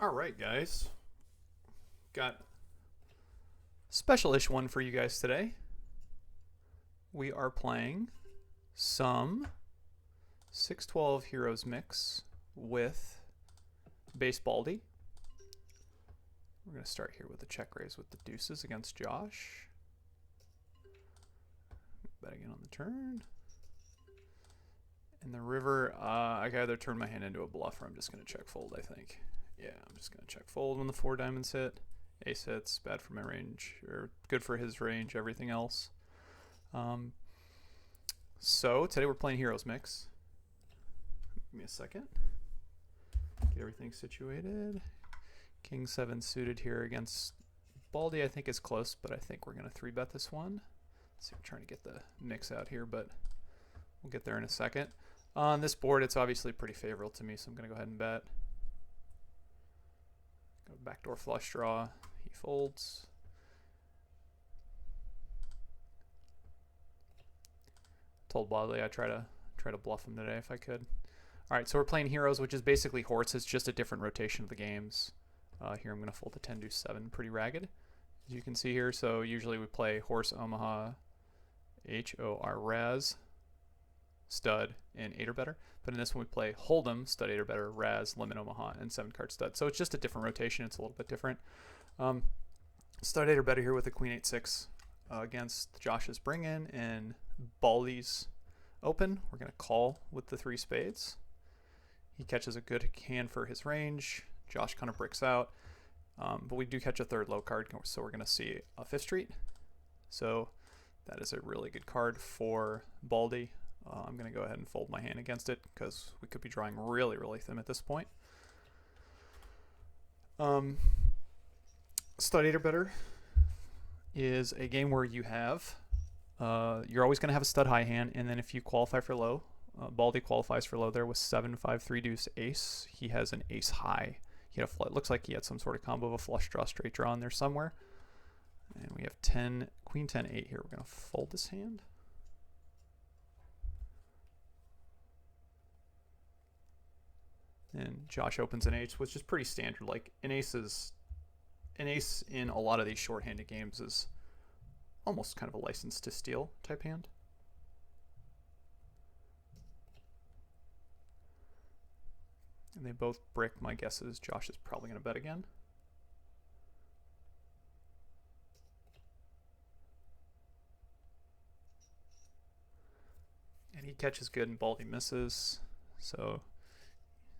All right, guys. Got special-ish one for you guys today. We are playing some 612 Heroes mix with Basebaldy. We're going to start here with the check raise with the deuces against Josh. Bet again on the turn. In the river, I can either turn my hand into a bluff or I'm just going to check fold, I think. Yeah, I'm just going to check fold when the 4 diamonds hit. Ace hits, bad for my range, or good for his range, everything else. So, today we're playing Heroes Mix. Give me a second. Get everything situated. King 7 suited here against Baldy, I think is close, but I think we're going to 3-bet this one. Let's see, I'm trying to get the mix out here, but we'll get there in a second. On this board, it's obviously pretty favorable to me, so I'm going to go ahead and bet. Go backdoor flush draw. He folds. Told Baldy I'd try to bluff him today if I could. All right, so we're playing Heroes, which is basically Horse. It's just a different rotation of the games. Here I'm going to fold the 10 deuce 7, pretty ragged, as you can see here. So usually we play Horse, Omaha, HOR Raz, Stud, and 8 or better. But in this one we play Hold'em, Stud 8 or better, Raz, Limit Omaha, and 7 card Stud. So it's just a different rotation. It's a little bit different. Stud 8 or better here with the Queen 8-6 against Josh's bring in and Baldy's open. We're going to call with the 3 spades. He catches a good hand for his range. Josh kind of bricks out. But we do catch a 3rd low card, so we're going to see a 5th street. So that is a really good card for Baldy. I'm going to go ahead and fold my hand against it because we could be drawing really, really thin at this point. Stud 8 or better is a game where you have, you're always going to have a stud high hand, and then if you qualify for low, Baldy qualifies for low there with 7, 5, 3 deuce ace. He has an ace high. It looks like he had some sort of combo of a flush draw, straight draw in there somewhere. And we have 10, Queen 10, 8 here. We're going to fold this hand. And Josh opens an ace, which is pretty standard. Like an ace in a lot of these short-handed games is almost kind of a license to steal type hand. And they both brick. My guess is Josh is probably going to bet again. And he catches good and Baldy misses. So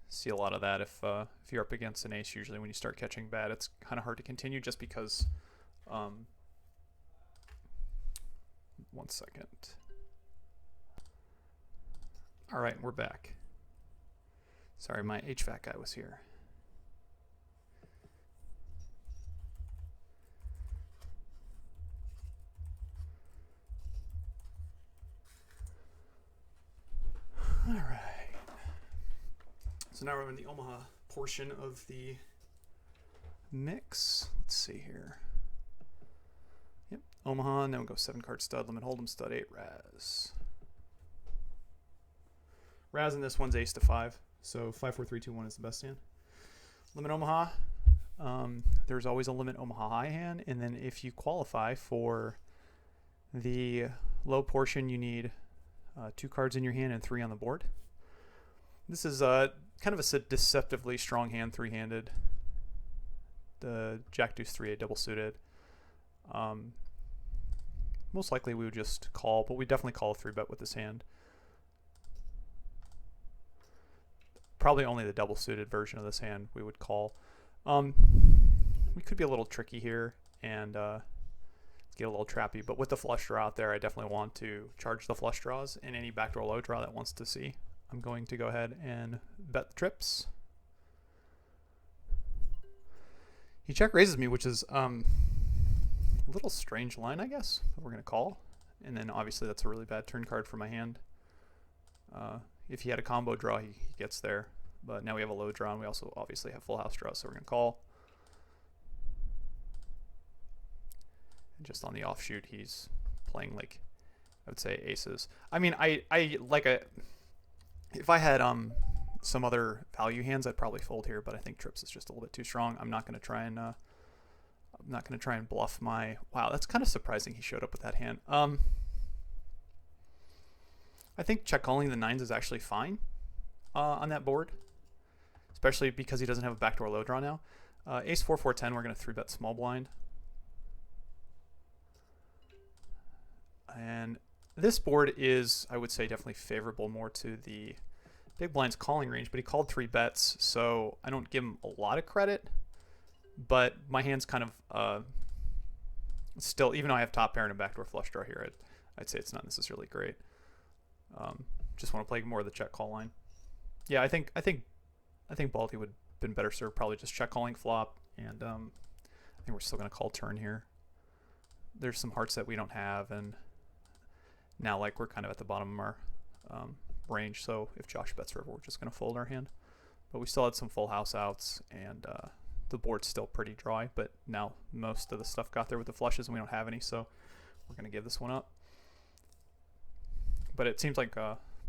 see a lot of that if you're up against an ace. Usually when you start catching bad, it's kind of hard to continue just because one second. All right, we're back. Sorry, my HVAC guy was here. All right. So now we're in the Omaha portion of the mix. Let's see here. Yep, Omaha, and then we'll go 7 card stud, limit hold'em, stud 8, Raz. Raz in this one's ace to 5. So 5, 4, 3, 2, 1 is the best hand. Limit Omaha. There's always a limit Omaha high hand, and then if you qualify for the low portion, you need 2 cards in your hand and 3 on the board. This is kind of a deceptively strong hand, 3-handed. The Jack Deuce 3-8 double suited. Most likely we would just call, but we definitely call a 3-bet with this hand. Probably only the double suited version of this hand we would call. We could be a little tricky here and get a little trappy, but with the flush draw out there, I definitely want to charge the flush draws and any backdoor low draw that wants to see. I'm going to go ahead and bet the trips. He check raises me, which is a little strange line, I guess. But we're going to call. And then obviously that's a really bad turn card for my hand. If he had a combo draw, he gets there. But now we have a low draw, and we also obviously have full house draw, so we're going to call. And just on the offshoot, he's playing like, I would say, aces. I mean, I like a... If I had some other value hands, I'd probably fold here, but I think trips is just a little bit too strong. I'm not going to try and bluff my... Wow, that's kind of surprising he showed up with that hand. I think check calling the nines is actually fine on that board, especially because he doesn't have a backdoor low draw now. Ace 4-4-10, we're going to 3-bet small blind. And this board is, I would say, definitely favorable more to the big blind's calling range, but he called 3 bets, so I don't give him a lot of credit. But my hand's kind of still, even though I have top pair and a backdoor flush draw here, I'd say it's not necessarily great. Just want to play more of the check call line. Yeah, I think Baldy would have been better served probably just check calling flop, and I think we're still going to call turn here. There's some hearts that we don't have, and now like we're kind of at the bottom of our range, so if Josh bets river, we're just going to fold our hand. But we still had some full house outs, and the board's still pretty dry, but now most of the stuff got there with the flushes, and we don't have any, so we're going to give this one up. But it seems like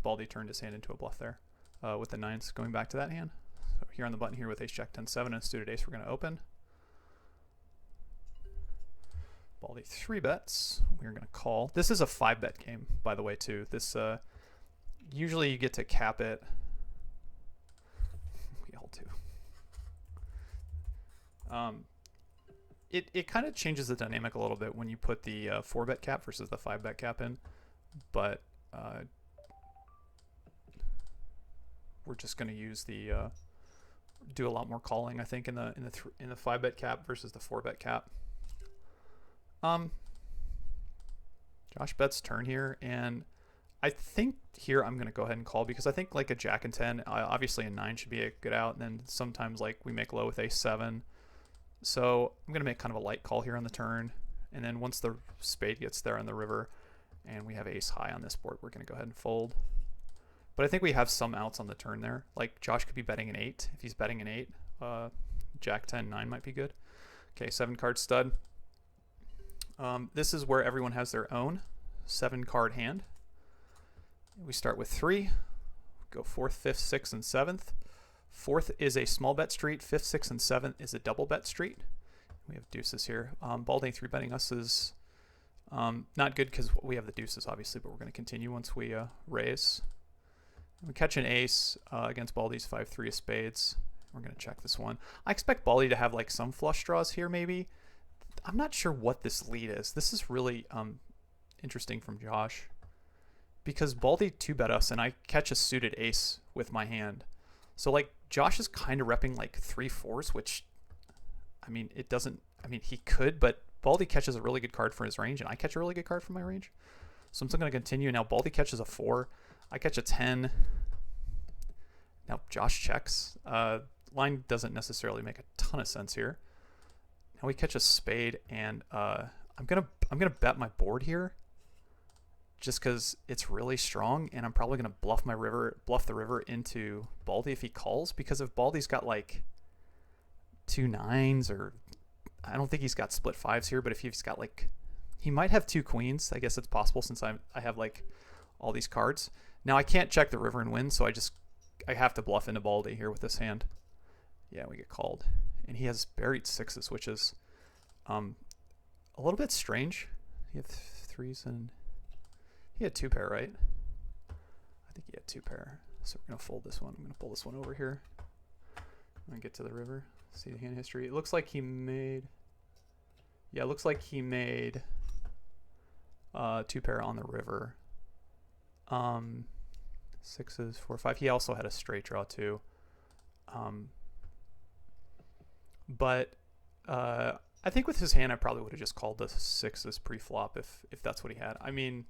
Baldy turned his hand into a bluff there with the nines going back to that hand. So here on the button here with ace jack 10-7 and suited ace, we're going to open. Baldy 3 bets. We're going to call. This is a 5-bet game, by the way, too. This usually you get to cap it. We all do. It kind of changes the dynamic a little bit when you put the 4-bet cap versus the 5-bet cap in, but we're just going to use the do a lot more calling, I think, in the 5-bet cap versus the 4-bet cap. Josh bets turn here, and I think here I'm going to go ahead and call because I think like a jack and 10, obviously a 9 should be a good out, and then sometimes like we make low with ace 7. So I'm going to make kind of a light call here on the turn, and then once the spade gets there on the river and we have ace high on this board, we're going to go ahead and fold. But I think we have some outs on the turn there. Like Josh could be betting an 8. If he's betting an 8, jack 10, 9 might be good. Okay, 7 card stud. This is where everyone has their own 7 card hand. We start with 3, go 4th, 5th, 6th, and 7th. 4th is a small bet street, 5th, 6th, and 7th is a double bet street. We have deuces here. Baldy 3 betting us is not good because we have the deuces obviously, but we're going to continue once we raise. We catch an ace against Baldy's 5-3 of spades. We're going to check this one. I expect Baldy to have like some flush draws here maybe. I'm not sure what this lead is. This is really interesting from Josh because Baldy 2-bet us and I catch a suited ace with my hand. So like Josh is kind of repping like 3-4s, which I mean, it doesn't, I mean, he could, but Baldy catches a really good card for his range and I catch a really good card for my range. So I'm still going to continue. Now Baldy catches a 4. I catch a 10. Now Josh checks. Line doesn't necessarily make a ton of sense here. Now we catch a spade, and I'm gonna bet my board here, just because it's really strong, and I'm probably gonna bluff the river into Baldy if he calls. Because if Baldy's got like 2 9s, or I don't think he's got split 5s here, but if he's got like, he might have 2 queens. I guess it's possible since I have like all these cards. Now I can't check the river and win, so I have to bluff into Baldy here with this hand. Yeah, we get called. And he has buried 6s, which is a little bit strange. He had 3s and he had 2 pair, right? I think he had 2 pair. So we're going to fold this one. I'm going to pull this one over here. I'm going to get to the river. See the hand history. It looks like he made... Yeah, it looks like he made 2 pair on the river. 6s, 4, 5. He also had a straight draw too. But I think with his hand, I probably would have just called the 6s pre-flop if that's what he had. I mean,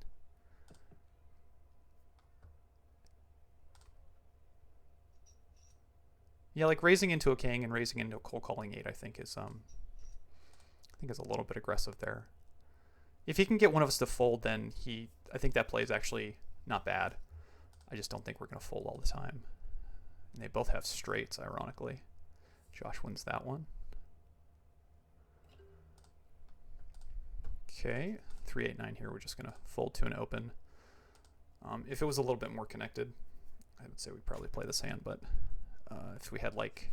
yeah, like raising into a king and raising into a cold calling 8, I think is a little bit aggressive there. If he can get one of us to fold, then I think that play is actually not bad. I just don't think we're going to fold all the time. And they both have straights, ironically. Josh wins that one. Okay, 3-8-9 here. We're just going to fold to an open. If it was a little bit more connected, I would say we probably play this hand, but if we had like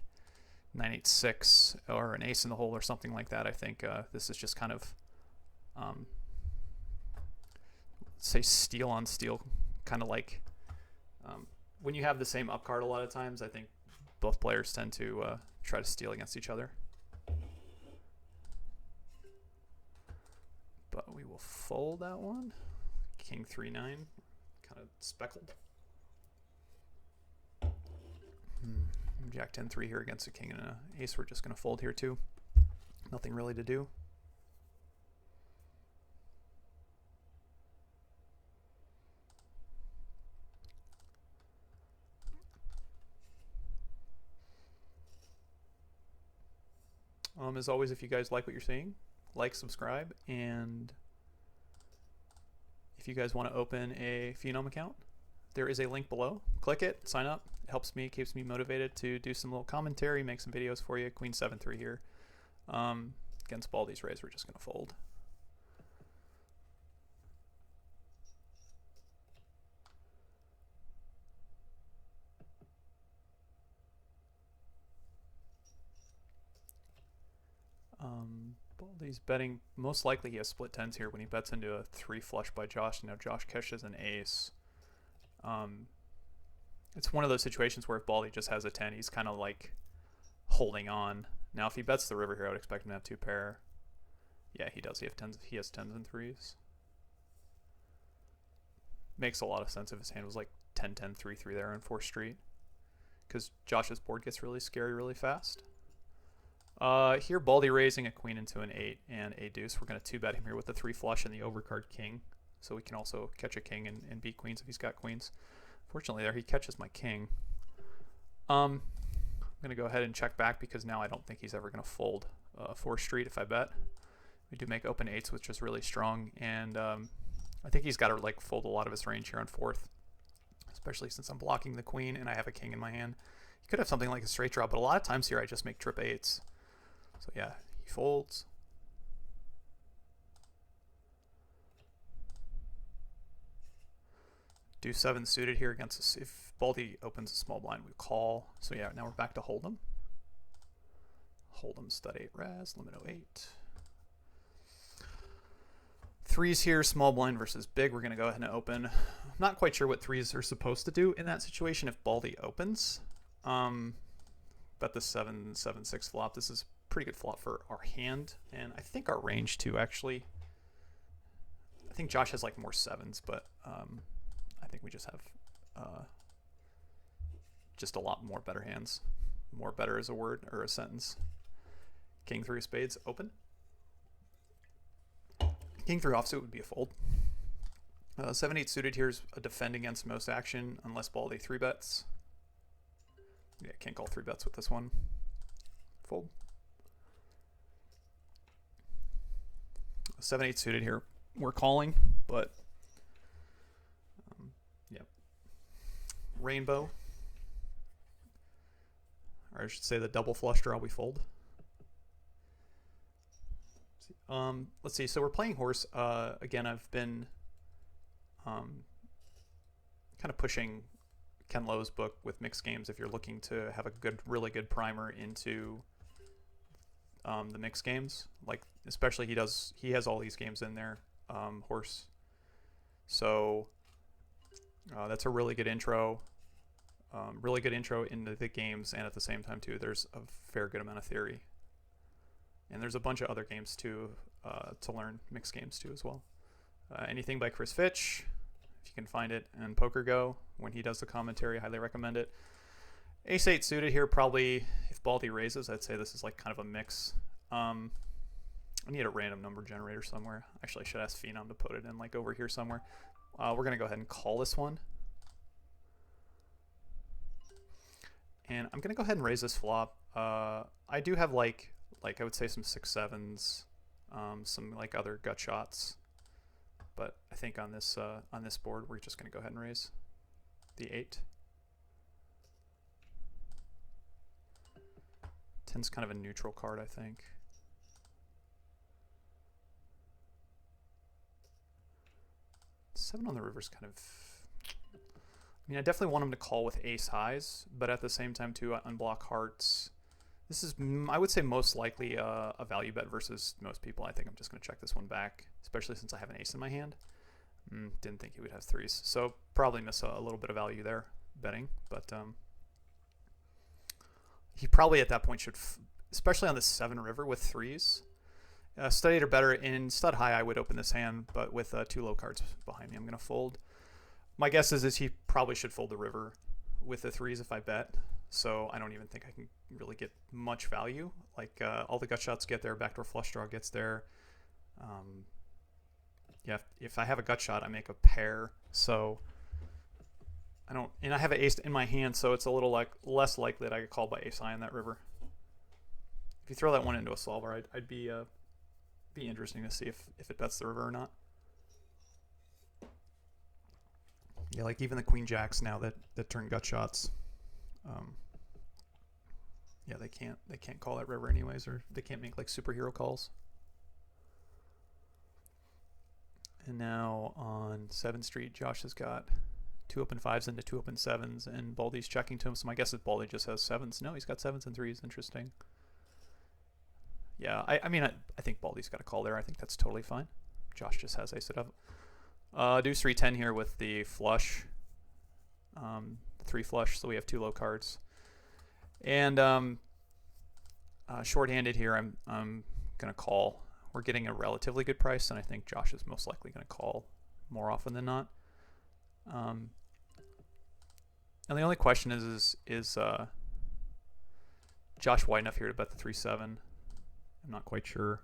9-8-6 or an ace in the hole or something like that, I think this is just kind of say steal on steal, kind of like when you have the same up card a lot of times, I think both players tend to try to steal against each other. But we will fold that one. King 3-9, kind of speckled. Jack 10-3 here against a king and an ace. We're just going to fold here too. Nothing really to do. As always, if you guys like what you're seeing, like, subscribe, and if you guys want to open a Phenom account, there is a link below. Click it, sign up. It helps me, keeps me motivated to do some little commentary, make some videos for you. Queen 7-3 here. Against Baldy's raise, we're just going to fold. Baldy's betting. Most likely he has split tens here when he bets into a 3 flush by Josh. Now Josh catches an ace. It's one of those situations where if Baldy just has a 10, he's kind of like holding on. Now if he bets the river here, I would expect him to have 2 pair. Yeah, he does. He has tens and threes. Makes a lot of sense if his hand was like 10-10, 3-3 there on 4th Street, because Josh's board gets really scary really fast. Here Baldy raising a queen into an 8 and a deuce. We're going to 2-bet him here with the 3 flush and the overcard king, so we can also catch a king and beat queens if he's got queens. Fortunately there he catches my king. I'm going to go ahead and check back because now I don't think he's ever going to fold 4th Street if I bet. We do make open 8s, which is really strong, and I think he's got to like fold a lot of his range here on 4th, especially since I'm blocking the queen and I have a king in my hand. He could have something like a straight draw, but a lot of times here I just make trip 8s. So yeah, he folds. Deuce 7 suited here against us. If Baldy opens a small blind, we call. So yeah, now we're back to Hold'em. Hold'em stud 8 res, limit 08. Threes here, small blind versus big. We're going to go ahead and open. I'm not quite sure what threes are supposed to do in that situation if Baldy opens. Bet the 7-7-6 flop. This is pretty good flop for our hand, and I think our range too, actually. I think Josh has like more 7s, but I think we just have just a lot more better hands. More better is a word or a sentence. King 3 of spades, open. King 3 offsuit would be a fold. 7-8 suited here is a defend against most action unless Baldy 3 bets. Yeah, can't call 3 bets with this one. Fold. 7-8 suited here, we're calling, but yeah. Rainbow, or I should say the double flush draw, we fold. Let's see. So we're playing horse. Again, I've been kind of pushing Ken Lowe's book with mixed games if you're looking to have a really good primer into the mixed games. Like especially he has all these games in there, horse. So that's a really good intro. Really good intro into the games, and at the same time too, there's a fair good amount of theory. And there's a bunch of other games too to learn, mixed games too as well. Anything by Chris Fitch, if you can find it, and Poker Go, when he does the commentary, I highly recommend it. Ace-8 suited here, probably if Baldy raises, I'd say this is like kind of a mix. I need a random number generator somewhere. Actually, I should ask Phenom to put it in like over here somewhere. We're going to go ahead and call this one. And I'm going to go ahead and raise this flop. I do have like I would say some 6-7s, some like other gut shots. But I think on this board, we're just going to go ahead and raise the 8. 10's kind of a neutral card, I think. Seven on the river is kind of mean, I definitely want him to call with ace highs, but at the same time too, I unblock hearts. This is, I would say, most likely a value bet versus most people. I think I'm just going to check this one back, especially since I have an ace in my hand. Didn't think he would have threes, so probably miss a little bit of value there betting, but he probably at that point should, especially on the 7 river with threes. Studied or better in stud high, I would open this hand, but with 2 low cards behind me, I'm going to fold. My guess is he probably should fold the river with the threes if I bet. So I don't even think I can really get much value. Like all the gut shots get there, backdoor flush draw gets there. Yeah, if I have a gut shot, I make a pair. So I don't, and I have an ace in my hand, so it's a little like less likely that I get called by ace high on that river. If you throw that one into a solver, I'd be interesting to see if it bets the river or not. Yeah, like even the queen jacks now that turn gut shots. Yeah, they can't call that river anyways, or they can't make like superhero calls. And now on 7th Street, Josh has got 2 open 5s into 2 open 7s, and Baldy's checking to him. So my guess is Baldy just has 7s. No, he's got 7s and 3s. Interesting. Yeah, I mean, I think Baldy's got a call there. I think that's totally fine. Josh just has ace it up. Deuce 3-10 here with the flush. 3 flush, so we have 2 low cards. And short-handed here, I'm gonna call. We're getting a relatively good price, and I think Josh is most likely gonna call more often than not. And the only question is Josh wide enough here to bet the 3-7? I'm not quite sure.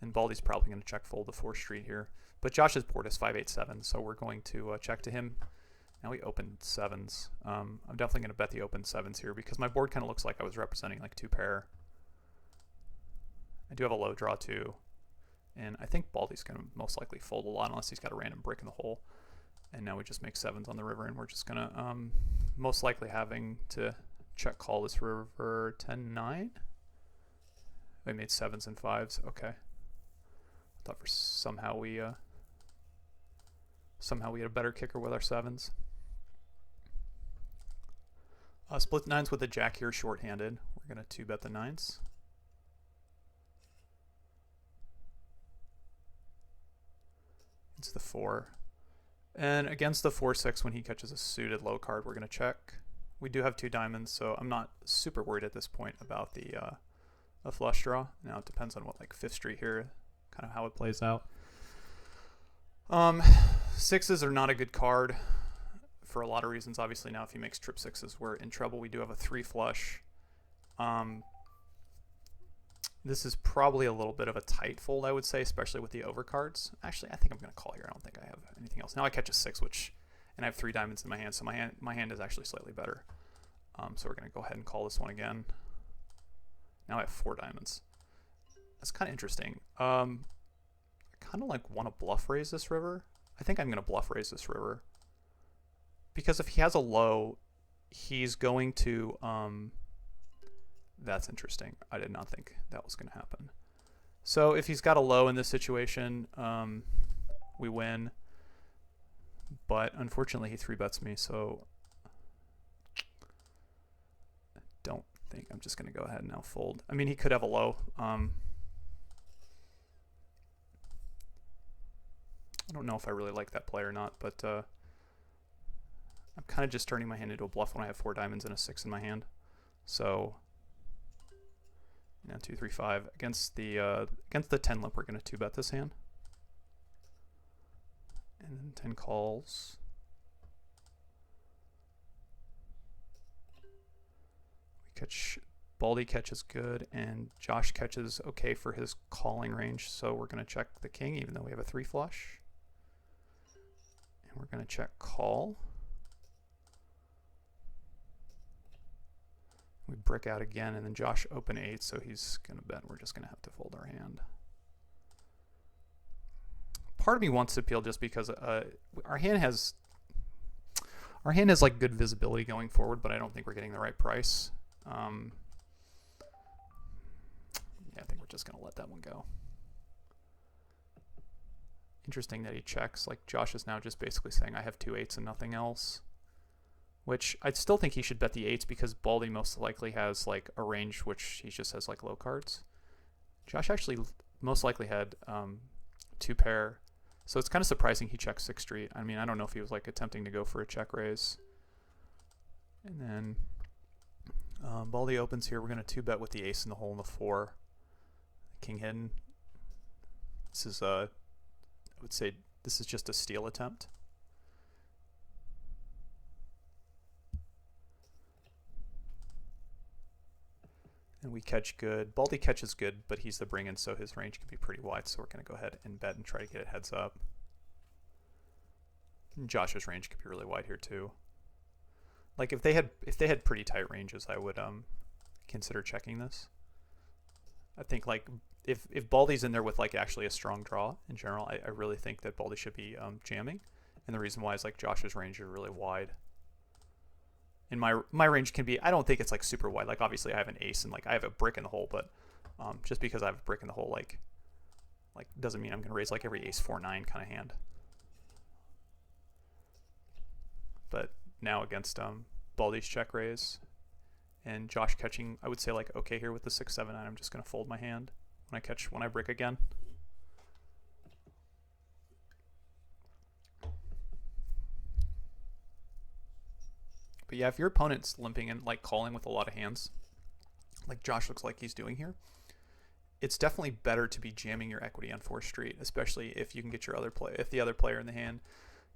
And Baldy's probably going to check fold the 4th Street here. But Josh's board is 5-8-7, so we're going to check to him. Now we opened 7s. I'm definitely going to bet the open 7s here because my board kind of looks like I was representing like 2 pair. I do have a low draw too. And I think Baldy's going to most likely fold a lot unless he's got a random brick in the hole. And now we just make 7s on the river, and we're just going to most likely having to check call this river 10-9. We made 7s and 5s. Okay. I thought for somehow we had a better kicker with our 7s. Split 9s with the jack here, short-handed. We're going to 2-bet the 9s. It's the 4. And against the 4-6, when he catches a suited low card, we're going to check. We do have 2 diamonds, so I'm not super worried at this point about the a flush draw. Now it depends on what like 5th Street here, kind of how it plays out. 6s are not a good card for a lot of reasons. Obviously now if he makes trip 6s, we're in trouble. We do have a 3 flush. This is probably a little bit of a tight fold, I would say, especially with the overcards. Actually, I think I'm going to call here. I don't think I have anything else. Now I catch a 6, and I have 3 diamonds in my hand, so my hand is actually slightly better. So we're going to go ahead and call this one again. Now I have 4 diamonds. That's kind of interesting. I kind of like want to bluff raise this river. I think I'm going to bluff raise this river. Because if he has a low, he's going to... That's interesting. I did not think that was going to happen. So if he's got a low in this situation, we win. But unfortunately, he 3-bets me, so I don't think I'm just going to go ahead and now fold. I mean, he could have a low. I don't know if I really like that play or not, but I'm kind of just turning my hand into a bluff when I have 4 diamonds and a 6 in my hand. So... Now 2, 3, 5 against the 10 limp. We're going to 2-bet this hand, and then 10 calls. We catch. Baldy catches good, and Josh catches okay for his calling range. So we're going to check the king, even though we have a 3 flush, and we're going to check call. We brick out again, and then Josh open 8, so he's going to bet. We're just going to have to fold our hand. Part of me wants to appeal just because our hand has like good visibility going forward, but I don't think we're getting the right price. Yeah, I think we're just going to let that one go. Interesting that he checks. Like Josh is now just basically saying I have 2 8s and nothing else. Which I still think he should bet the 8s because Baldy most likely has like a range which he just has like low cards. Josh actually most likely had 2 pair. So it's kind of surprising he checked 6th street. I mean, I don't know if he was like attempting to go for a check raise. And then Baldy opens here. We're going to 2-bet with the ace in the hole in the 4. King hidden. This is, I would say, this is just a steal attempt. And we catch good. Baldy catches good, but he's the bring-in, so his range can be pretty wide. So we're going to go ahead and bet and try to get it heads up. And Josh's range could be really wide here too. Like if they had pretty tight ranges, I would consider checking this. I think like if Baldy's in there with like actually a strong draw in general, I really think that Baldy should be jamming. And the reason why is like Josh's range are really wide. And my range can be, I don't think it's like super wide. Like obviously I have an ace and like I have a brick in the hole, but just because I have a brick in the hole, like doesn't mean I'm gonna raise like every ace 4-9 kind of hand. But now against Baldy's check raise and Josh catching, I would say like okay here with the 6-7-9, I'm just gonna fold my hand when I brick again. But yeah, if your opponent's limping and like calling with a lot of hands, like Josh looks like he's doing here, it's definitely better to be jamming your equity on 4th street, especially if you can get your if the other player in the hand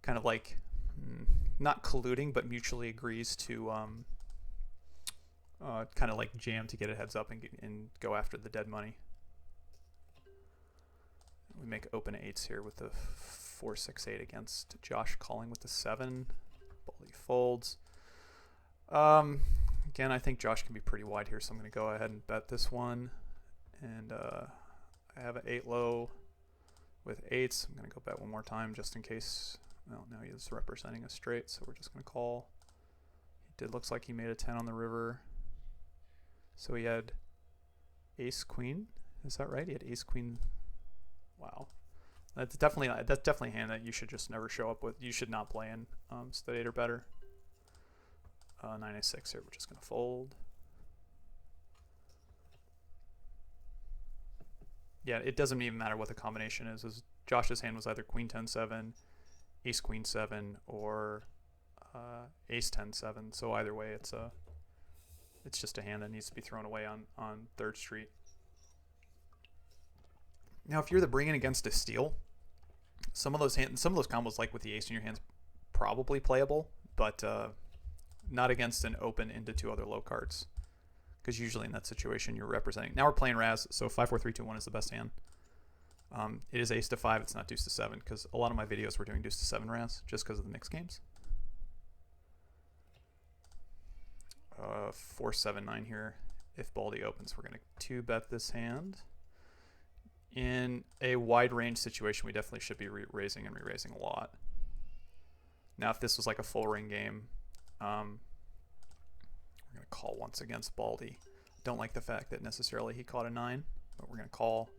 kind of like not colluding but mutually agrees to kind of like jam to get it heads up and go after the dead money. We make open 8s here with the 4-6-8 against Josh calling with the 7. Baldy folds. Again, I think Josh can be pretty wide here, so I'm going to go ahead and bet this one. And I have an 8 low with 8s. I'm going to go bet one more time just in case. Well, now he's representing a straight, so we're just going to call. Looks like he made a 10 on the river. So he had ace queen. Is that right? He had ace queen. Wow. That's definitely a hand that you should just never show up with. You should not play in stud 8 or better. 9-6 here. We're just going to fold. Yeah, it doesn't even matter what the combination is. Josh's hand was either queen 10-7, ace queen 7, or ace 10-7. So either way, it's just a hand that needs to be thrown away on 3rd street. Now, if you're the bring-in against a steal, some of those combos, like with the ace in your hands, probably playable, but not against an open into 2 other low cards, because usually in that situation you're representing. Now we're playing Raz, so 5-4-3-2-1 is the best hand. It is ace to 5. It's not deuce to 7, because a lot of my videos were doing deuce to 7 Raz just because of the mixed games. 4-7-9 here. If Baldy opens, we're going to 2-bet this hand. In a wide range situation, we definitely should be raising and re-raising a lot. Now, if this was like a full ring game, we're going to call once against Baldy. Don't like the fact that necessarily he caught a 9, but we're going to call.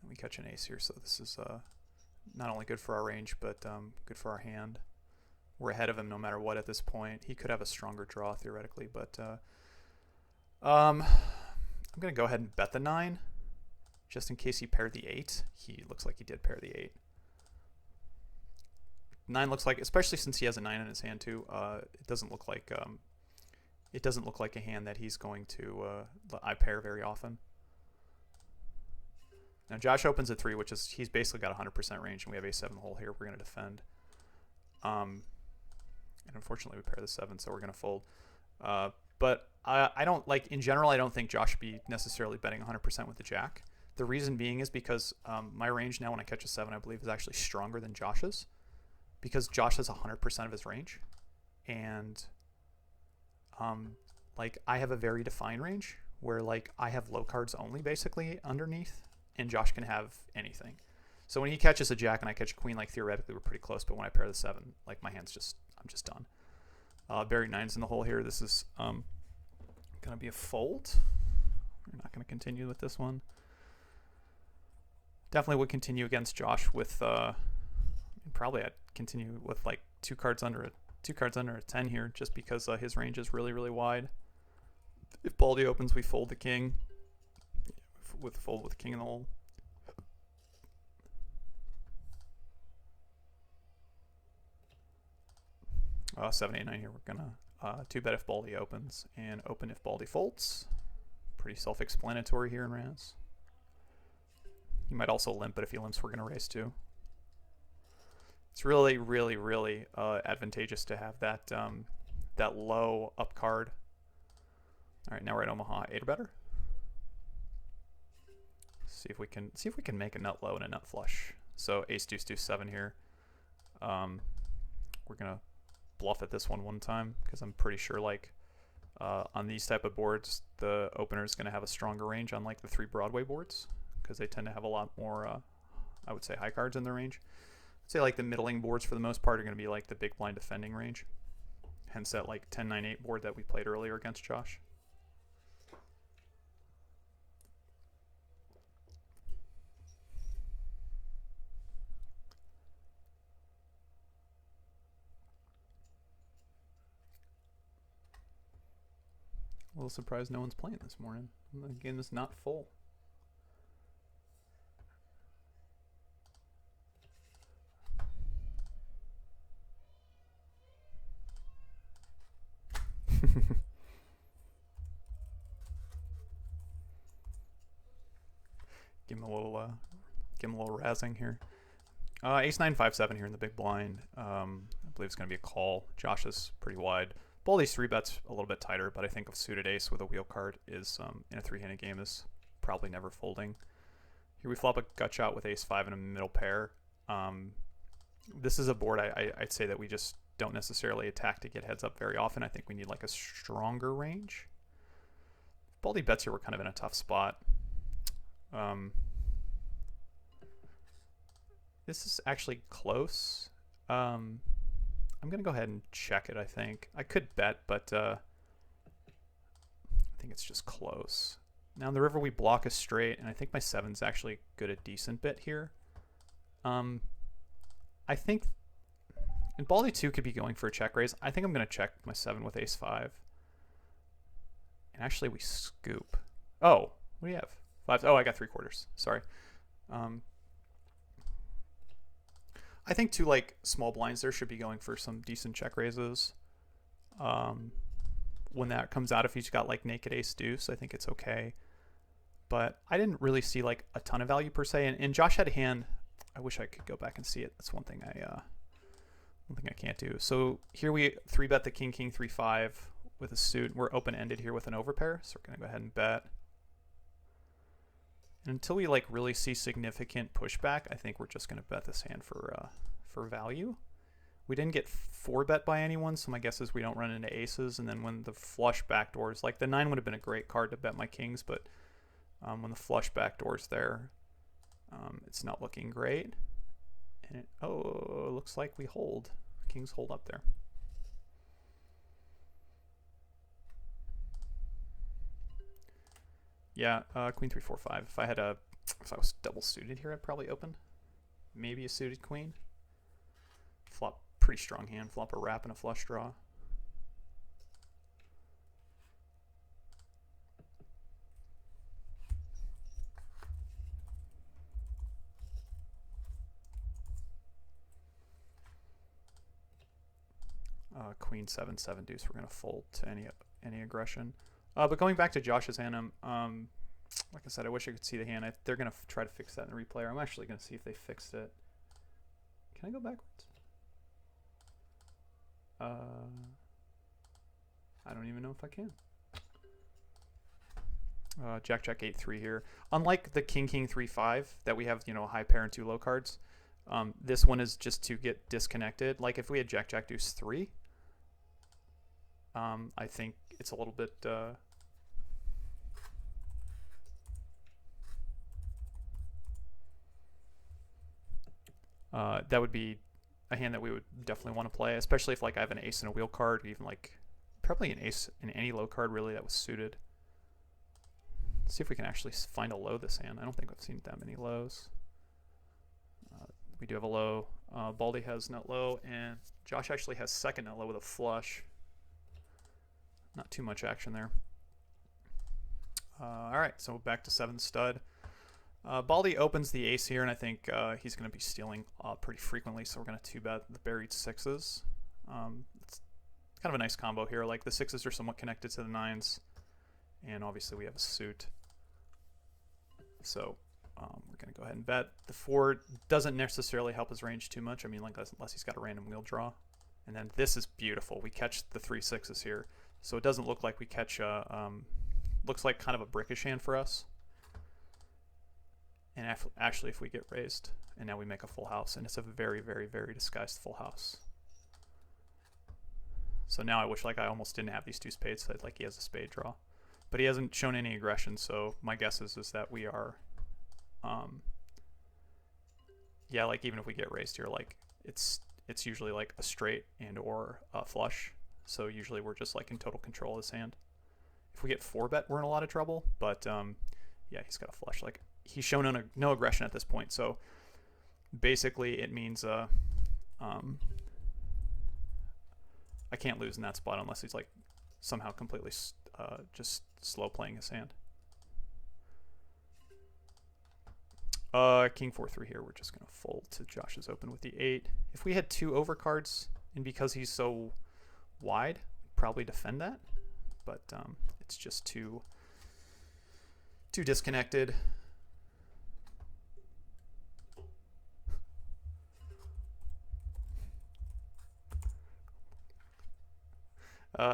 And we catch an ace here, so this is not only good for our range, but good for our hand. We're ahead of him no matter what at this point. He could have a stronger draw theoretically, but I'm going to go ahead and bet the 9, just in case he paired the 8. He looks like he did pair the 8. 9 looks like, especially since he has a 9 in his hand too, it doesn't look like a hand that he's going to I pair very often. Now Josh opens at 3, which is, he's basically got 100% range, and we have a 7 hole here. We're going to defend. And unfortunately we pair the 7, so we're going to fold. But I don't, like, in general, I don't think Josh should be necessarily betting 100% with the jack. The reason being is because my range now when I catch a 7, I believe, is actually stronger than Josh's, because Josh has 100% of his range, and like I have a very defined range where like I have low cards only basically underneath, and Josh can have anything. So when he catches a jack and I catch a queen, like theoretically we're pretty close, but when I pair the 7, like my hand's I'm just done. Buried 9's in the hole here. This is gonna be a fold. We're not gonna continue with this one. Definitely would continue against Josh with probably I'd continue with like two cards under a 10 here, just because his range is really, really wide. If Baldy opens, we fold the king. Fold with king in the hole. 7, 8, 9 here. We're gonna 2-bet if Baldy opens and open if Baldy folds. Pretty self-explanatory here in Raz. He might also limp, but if he limps, we're gonna raise too. It's really, really, really advantageous to have that that low up card. All right, now we're at Omaha, 8 or better. See if we can make a nut low and a nut flush. So ace deuce deuce 7 here. We're gonna bluff at this one time because I'm pretty sure like on these type of boards the opener is gonna have a stronger range on like the 3 Broadway boards because they tend to have a lot more I would say high cards in their range. I'd say like the middling boards for the most part are gonna be like the big blind defending range. Hence that like 10-9-8 board that we played earlier against Josh. A little surprised no one's playing this morning. The game is not full. Give him a little razzing here. Ace 9 5 7 here in the big blind. I believe it's going to be a call. Josh is pretty wide. Baldy's 3-bets a little bit tighter, but I think a suited ace with a wheel card is in a 3-handed game is probably never folding. Here we flop a gut shot with ace 5 and a middle pair. This is a board I'd say that we just don't necessarily attack to get heads up very often. I think we need like a stronger range. Baldy bets here, we're kind of in a tough spot. This is actually close. I'm going to go ahead and check it, I think. I could bet, but I think it's just close. Now in the river we block a straight, and I think my 7's actually good a decent bit here. I think... And Baldy 2 could be going for a check raise. I think I'm going to check my 7 with ace 5. And actually we scoop. Oh, what do you have? 5. Oh, I got 3/4. Sorry. I think 2 like small blinds there should be going for some decent check raises. When that comes out, if he's got like naked ace deuce, I think it's okay. But I didn't really see like a ton of value per se. And Josh had a hand. I wish I could go back and see it. That's one thing I can't do. So here we 3-bet the king 3-5 with a suit. We're open ended here with an overpair, so we're gonna go ahead and bet. And until we like really see significant pushback, I think we're just gonna bet this hand for value. We didn't get 4-bet by anyone, so my guess is we don't run into aces. And then when the flush backdoors, like the 9 would have been a great card to bet my kings, but when the flush backdoors there, it's not looking great. And it looks like we hold. Kings hold up there. Yeah, queen 3 4 5. If I was double suited here, I'd probably open. Maybe a suited queen. Flop pretty strong hand. Flop a wrap and a flush draw. Queen 7 7 deuce. We're gonna fold to any aggression. But going back to Josh's hand, like I said, I wish I could see the hand. They're gonna try to fix that in the replay. I'm actually gonna see if they fixed it. Can I go backwards? I don't even know if I can. Jack Jack 8-3 here. Unlike the King King 3-5 that we have, a high pair and 2 low cards. This one is just to get disconnected. Like if we had Jack Jack Deuce 3, I think it's a little bit that would be a hand that we would definitely want to play, especially if like I have an ace and a wheel card, even like probably an ace in any low card really that was suited. Let's see if we can actually find a low this hand. I don't think I've seen that many lows. We do have a low. Baldy has nut low, and Josh actually has second nut low with a flush. Not too much action there. All right, so back to 7 stud. Baldy opens the ace here, and I think he's going to be stealing pretty frequently, so we're going to 2-bet the buried 6s. It's kind of a nice combo here. Like, the 6s are somewhat connected to the 9s, and obviously we have a suit. So we're going to go ahead and bet. The 4 doesn't necessarily help his range too much. I mean, like, unless he's got a random wheel draw. And then this is beautiful. We catch the 3 6s here. So it doesn't look like we catch looks like kind of a brickish hand for us. And actually, if we get raised, and now we make a full house, and it's a very, very, very disguised full house. So now I wish like I almost didn't have these 2 spades, so like he has a spade draw. But he hasn't shown any aggression, so my guess is that we are, yeah, like even if we get raised here, like it's usually like a straight and or a flush. So usually we're just like in total control of this hand. If we get 4-bet, we're in a lot of trouble. But yeah, he's got a flush. Like he's shown no aggression at this point. So basically it means I can't lose in that spot unless he's like somehow completely just slow playing his hand. King 4-3 here. We're just gonna fold to Josh's open with the 8. If we had 2 overcards, and because he's so wide, we'd probably defend that. But it's just too disconnected.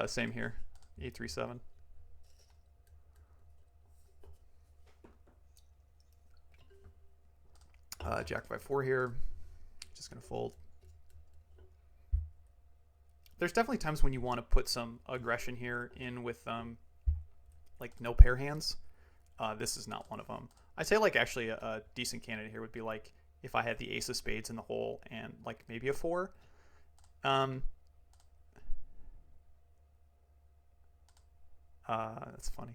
Same here. 8-3-7. Jack 5-4 here. Just gonna fold. There's definitely times when you want to put some aggression here in with like no pair hands. This is not one of them. I'd say like actually a decent candidate here would be like if I had the ace of spades in the hole and like maybe a 4. That's funny.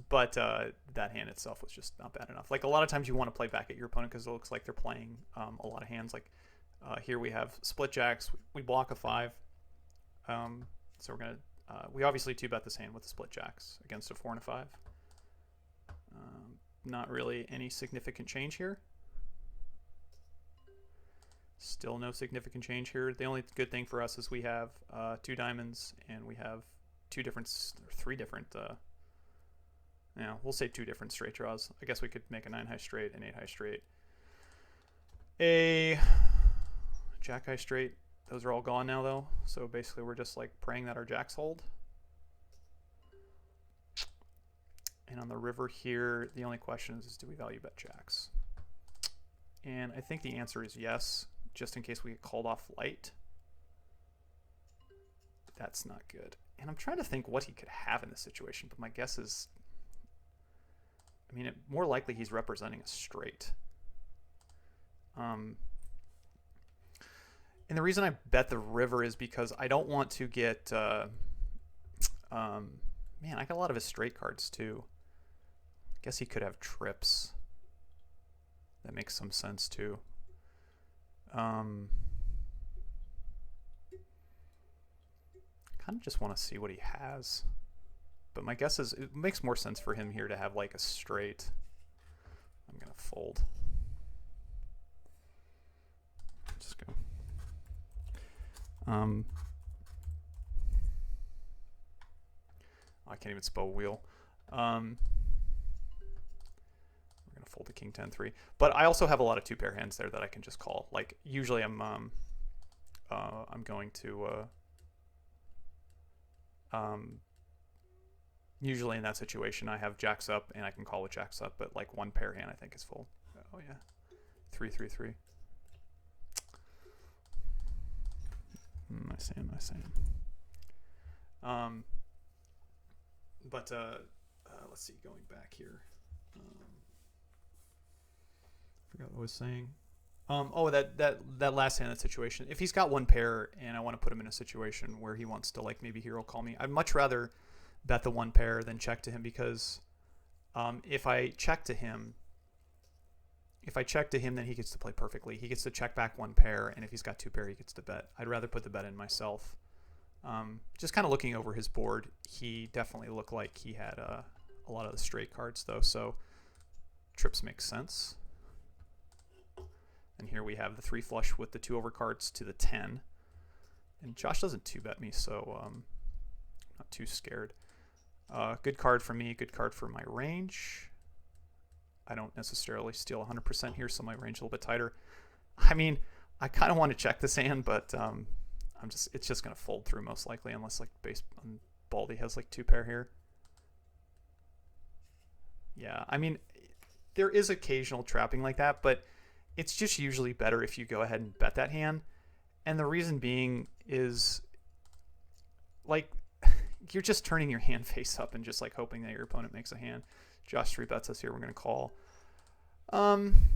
But that hand itself was just not bad enough. Like a lot of times you want to play back at your opponent because it looks like they're playing a lot of hands. Like here we have split jacks. We block a 5. So we're gonna we obviously 2-bet this hand with the split jacks against a 4 and a 5. Not really any significant change here. Still no significant change here. The only good thing for us is we have 2 diamonds and we have 3 different. Yeah, we'll say 2 different straight draws. I guess we could make a 9 high straight, an 8 high straight, a jack high straight. Those are all gone now though. So basically we're just like praying that our jacks hold. And on the river here, the only question is do we value bet jacks? And I think the answer is yes, just in case we get called off light. That's not good. And I'm trying to think what he could have in this situation, but my guess is, I mean, more likely he's representing a straight. And the reason I bet the river is because I don't want to get, man, I got a lot of his straight cards too. I guess he could have trips. That makes some sense too. Kind of just want to see what he has. But my guess is it makes more sense for him here to have like a straight. I'm going to fold. Just go. I can't even spell wheel. We're going to fold the king 10-3. But I also have a lot of 2-pair hands there that I can just call. Like usually I'm going to usually in that situation I have jacks up and I can call with jacks up, but like 1-pair hand I think is full. Oh yeah. 3-3-3. Nice hand, nice hand. But let's see, going back here. Forgot what I was saying. Oh, that last hand, that situation. If he's got 1 pair and I want to put him in a situation where he wants to like maybe hero call me, I'd much rather bet the 1 pair than check to him, because if I check to him if I check to him, then he gets to play perfectly. He gets to check back one pair, and if he's got two pair, he gets to bet. I'd rather put the bet in myself. Just kind of looking over his board, he definitely looked like he had a lot of the straight cards, though, so trips makes sense. And here we have the 3 flush with the 2 overcards to the 10. And Josh doesn't 2-bet me, so not too scared. Good card for me, good card for my range. I don't necessarily steal 100% here, so my range is a little bit tighter. I mean, I kind of want to check this hand, but it's just going to fold through most likely, unless like Baldy has like 2 pair here. Yeah, I mean, there is occasional trapping like that, but it's just usually better if you go ahead and bet that hand. And the reason being is, like, you're just turning your hand face up and just like hoping that your opponent makes a hand. Josh 3-bets us here. We're going to call. On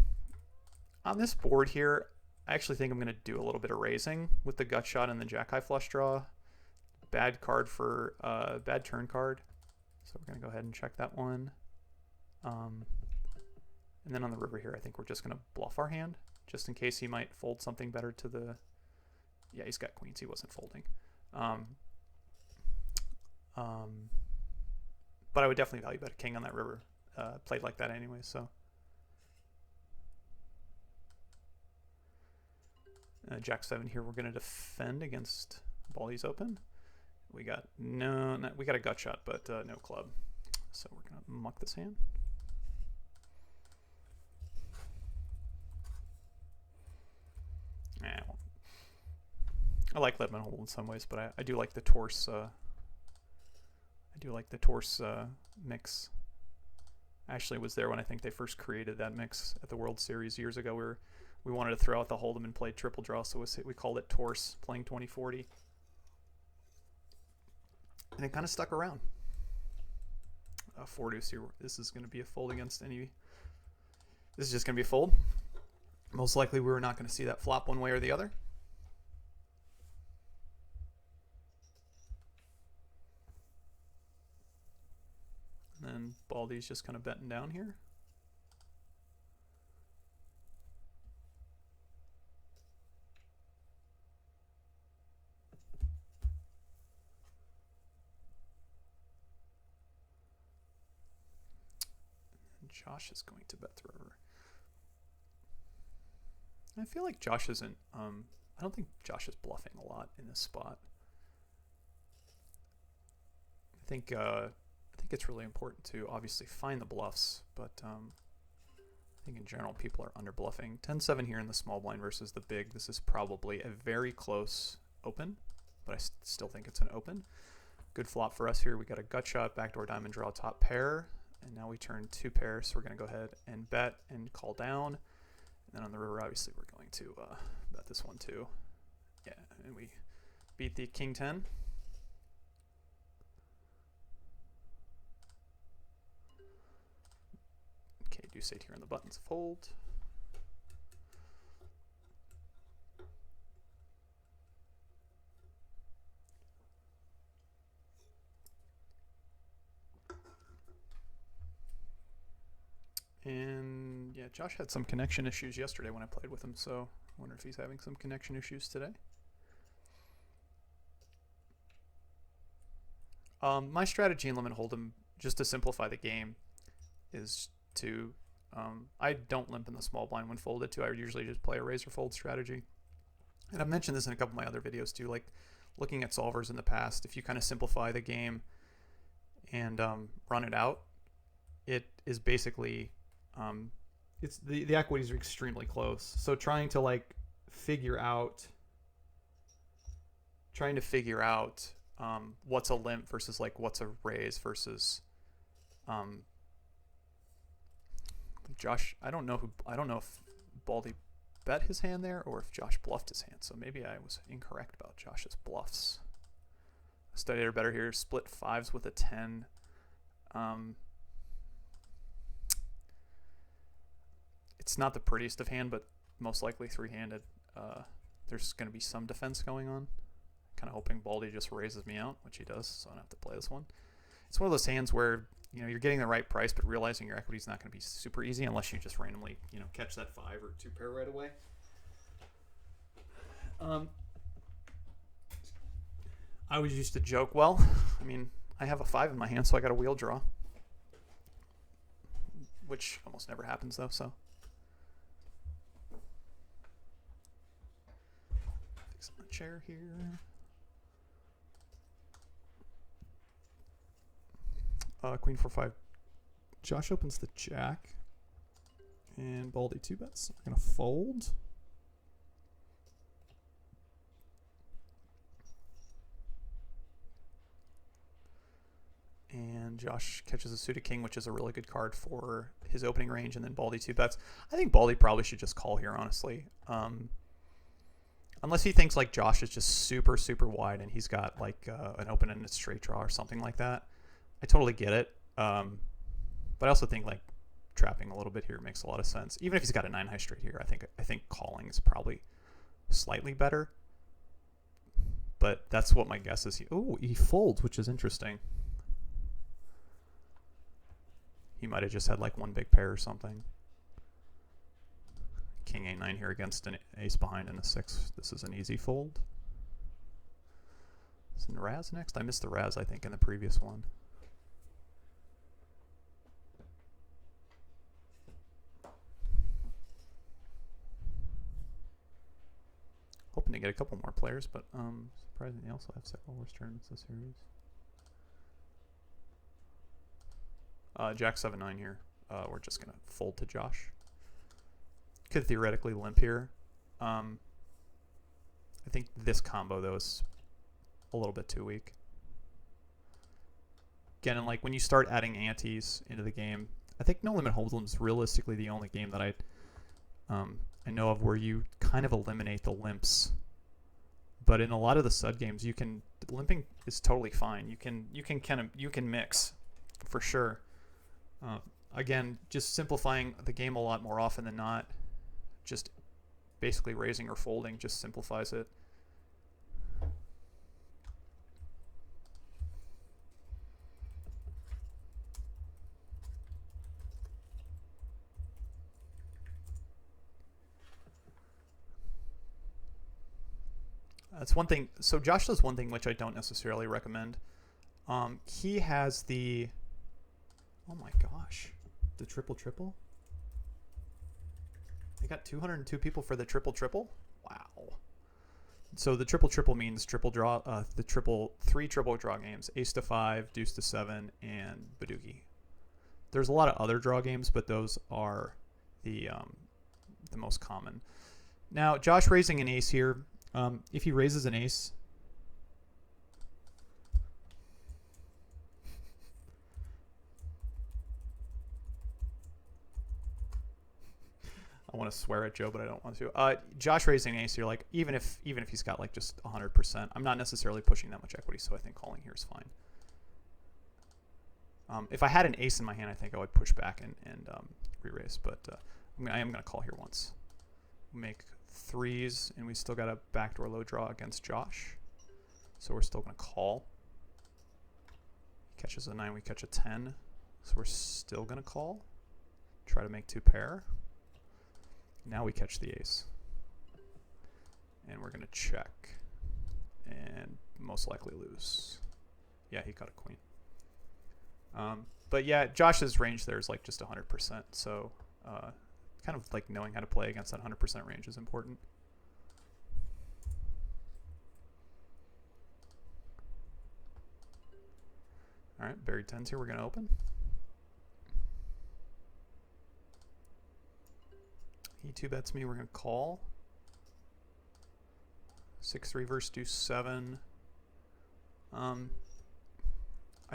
this board here, I actually think I'm going to do a little bit of raising with the gut shot and the jack high flush draw. Bad card for bad turn card. So we're going to go ahead and check that one. And then on the river here, I think we're just going to bluff our hand, just in case he might fold something better to the... Yeah, he's got queens. He wasn't folding. But I would definitely value bet a king on that river. Played like that anyway, so... Jack 7 here, we're going to defend against Baldy's open. We got we got a gut shot, but no club. So we're going to muck this hand. I like Ledman Hold in some ways, but I do like the torse. I do like the torse mix. Actually, was there when I think they first created that mix at the World Series years ago. Where we wanted to throw out the Hold'em and play triple draw, so we called it torse, playing 2040, and it kind of stuck around. 4 deuce here. This is going to be a fold against any. This is just going to be a fold. Most likely, we were not going to see that flop one way or the other. And then Baldy's just kind of betting down here. And Josh is going to bet the river. I feel like Josh isn't, I don't think Josh is bluffing a lot in this spot. I think it's really important to obviously find the bluffs, but I think in general people are under bluffing. 10-7 here in the small blind versus the big. This is probably a very close open, but I still think it's an open. Good flop for us here. We got a gut shot, backdoor diamond draw, top pair, and now we turn 2 pairs, so we're going to go ahead and bet and call down. And then on the river, obviously, we're going to bet this one too. Yeah, and we beat the king 10. Okay, deuce 8 here on the buttons, fold. And yeah, Josh had some connection issues yesterday when I played with him, so I wonder if he's having some connection issues today. My strategy in Limit Hold'em, just to simplify the game, is to I don't limp in the small blind when folded to. I usually just play a razor fold strategy. And I've mentioned this in a couple of my other videos too, like looking at solvers in the past. If you kind of simplify the game and run it out, it is basically it's the equities are extremely close. So trying to figure out what's a limp versus what's a raise versus Josh. I don't know if Baldy bet his hand there or if Josh bluffed his hand. So maybe I was incorrect about Josh's bluffs. Studied her better here. Split 5s with a 10. It's not the prettiest of hand, but most likely 3-handed. There's going to be some defense going on. Kind of hoping Baldy just raises me out, which he does, so I don't have to play this one. It's one of those hands where you're getting the right price, but realizing your equity is not going to be super easy unless you just randomly, catch that 5 or 2 pair right away. I always used to joke, well, I mean, I have a 5 in my hand, so I got a wheel draw. Which almost never happens, though, so. Fix my chair here. Queen 4-5. Josh opens the jack. And Baldy 2 bets. I'm going to fold. And Josh catches a suited king, which is a really good card for his opening range, and then Baldy 2 bets. I think Baldy probably should just call here, honestly. Unless he thinks like Josh is just super, super wide and he's got like an open-ended straight draw or something like that. I totally get it. But I also think like trapping a little bit here makes a lot of sense. Even if he's got a 9 high straight here, I think calling is probably slightly better. But that's what my guess is. He folds, which is interesting. He might have just had like one big pair or something. King A9 here against an ace behind and a 6. This is an easy fold. Is it Raz next? I missed the Raz, I think, in the previous one. Hoping to get a couple more players, but surprisingly they also have several worse tournaments this series. Jack 7-9 here. We're just going to fold to Josh. Could theoretically limp here. I think this combo, though, is a little bit too weak. Again, and like when you start adding antes into the game, I think No Limit Hold'em is realistically the only game that I know of where you kind of eliminate the limps. But in a lot of the sud games, limping is totally fine. You can mix for sure. Again, just simplifying the game a lot more often than not. Just basically raising or folding just simplifies it. That's one thing. So Josh does one thing which I don't necessarily recommend. He has the... Oh my gosh. The triple-triple? They got 202 people for the triple-triple? Wow. So the triple-triple means triple draw, three triple draw games. Ace to 5, deuce to 7, and Badugi. There's a lot of other draw games, but those are the most common. Now, Josh raising an ace here. If he raises an ace... I want to swear at Joe, but I don't want to. Josh raising an ace here, like even if he's got like just 100%, I'm not necessarily pushing that much equity, so I think calling here is fine. If I had an ace in my hand, I think I would push back and re-raise, but I am going to call here once. Make 3s, and we still got a backdoor low draw against Josh, so we're still going to call. He catches a 9, we catch a 10, so we're still going to call. Try to make 2 pair. Now we catch the ace. And we're going to check. And most likely lose. Yeah, he caught a queen. But yeah, Josh's range there is like just 100%. So kind of like knowing how to play against that 100% range is important. All right, buried 10s here. We're going to open. He 2 bets me. We're going to call. 6-3 versus deuce 7. I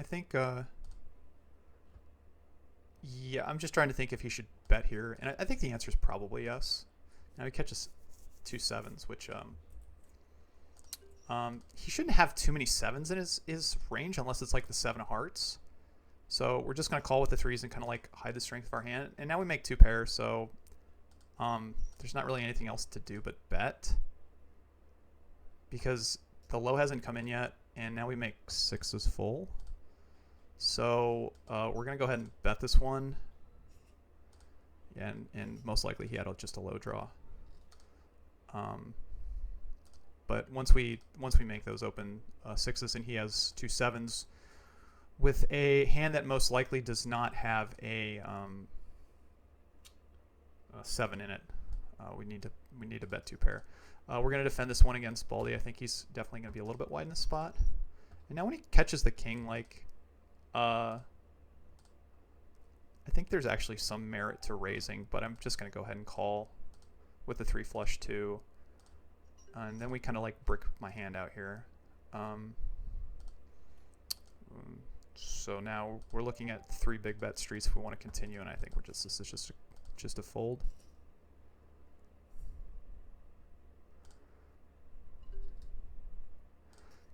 think, yeah, I'm just trying to think if he should bet here. And I think the answer is probably yes. Now he catches 2 7s, which he shouldn't have too many 7s in his range unless it's like the 7 of hearts. So we're just going to call with the 3s and kind of like hide the strength of our hand. And now we make 2 pairs, so there's not really anything else to do but bet. Because the low hasn't come in yet, and now we make 6s full. So we're going to go ahead and bet this one. And most likely he had just a low draw. But once we make those open sixes and he has 2 sevens with a hand that most likely does not have a 7 in it, we need to bet 2 pair. We're going to defend this one against Baldy. I think he's definitely going to be a little bit wide in this spot. And now when he catches the king, like, I think there's actually some merit to raising, but I'm just going to go ahead and call with the 3 flush 2. And then we kind of like brick my hand out here. So now we're looking at 3 big bet streets if we want to continue, and I think this is just a fold.